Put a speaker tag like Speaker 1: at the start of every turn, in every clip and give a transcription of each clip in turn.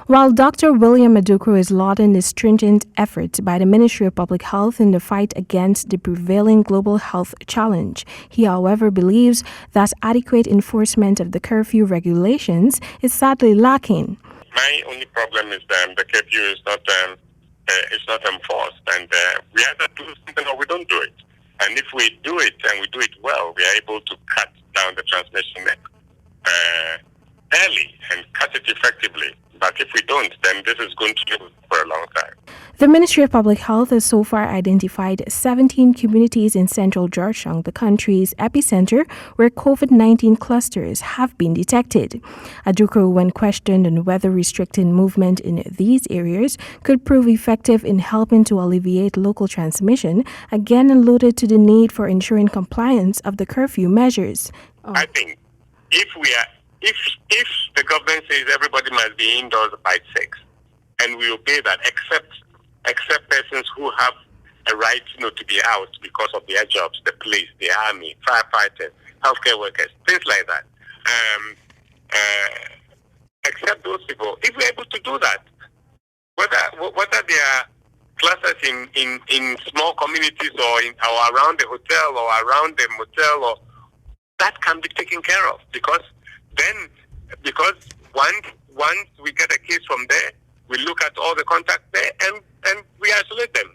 Speaker 1: While Dr. William Adukrow is lauding the stringent efforts by the Ministry of Public Health in the fight against the prevailing global health challenge, he, however, believes that adequate enforcement of the curfew regulations is sadly lacking.
Speaker 2: My only problem is the curfew is not enforced, and we either do something or we don't do it. And if we do it and we do it well, we are able to cut down the transmission early and cut it effectively. But if we don't, then this is going to go for a long time.
Speaker 1: The Ministry of Public Health has so far identified 17 communities in central Georgia, the country's epicenter, where COVID-19 clusters have been detected. Adukrow, when questioned on whether restricting movement in these areas could prove effective in helping to alleviate local transmission, again alluded to the need for ensuring compliance of the curfew measures.
Speaker 2: I think if the government says everybody must be indoors by 6, and we obey that, except persons who have a right, to be out because of their jobs, the police, the army, firefighters, healthcare workers, things like that. Except those people, if we're able to do that, whether they are clusters in small communities or around the hotel or around the motel, or that can be taken care of, because once we get a case from there, we look at all the contacts there and we isolate them.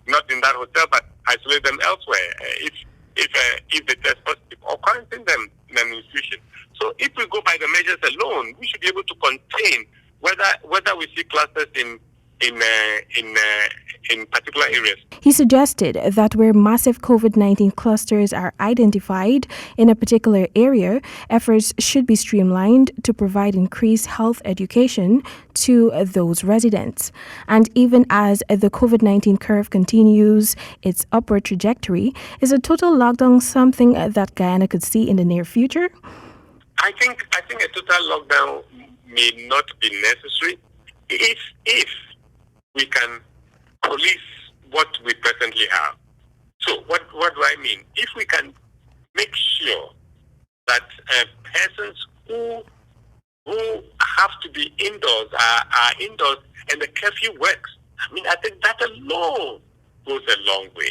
Speaker 2: Not in that hotel, but isolate them elsewhere. If they test positive, or quarantine them in an institution. So if we go by the measures alone, we should be able to contain whether we see clusters in particular areas.
Speaker 1: He suggested that where massive COVID-19 clusters are identified in a particular area, efforts should be streamlined to provide increased health education to those residents. And even as the COVID-19 curve continues its upward trajectory, is a total lockdown something that Guyana could see in the near future?
Speaker 2: I think a total lockdown may not be necessary if we can police what we presently have. So what do I mean? If we can make sure that persons who have to be indoors are indoors and the curfew works, I think that alone goes a long way.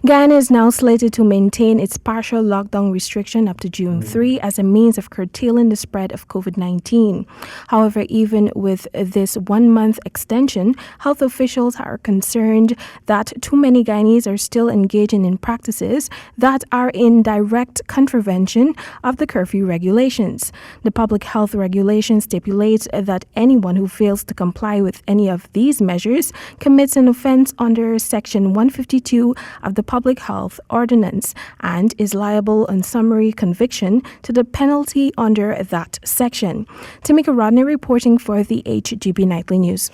Speaker 1: Guyana is now slated to maintain its partial lockdown restriction up to June 3 as a means of curtailing the spread of COVID-19. However, even with this 1-month extension, health officials are concerned that too many Guyanese are still engaging in practices that are in direct contravention of the curfew regulations. The public health regulation stipulates that anyone who fails to comply with any of these measures commits an offense under Section 152 of the Public Health Ordinance and is liable on summary conviction to the penalty under that section. Temika Rodney reporting for the HGB Nightly News.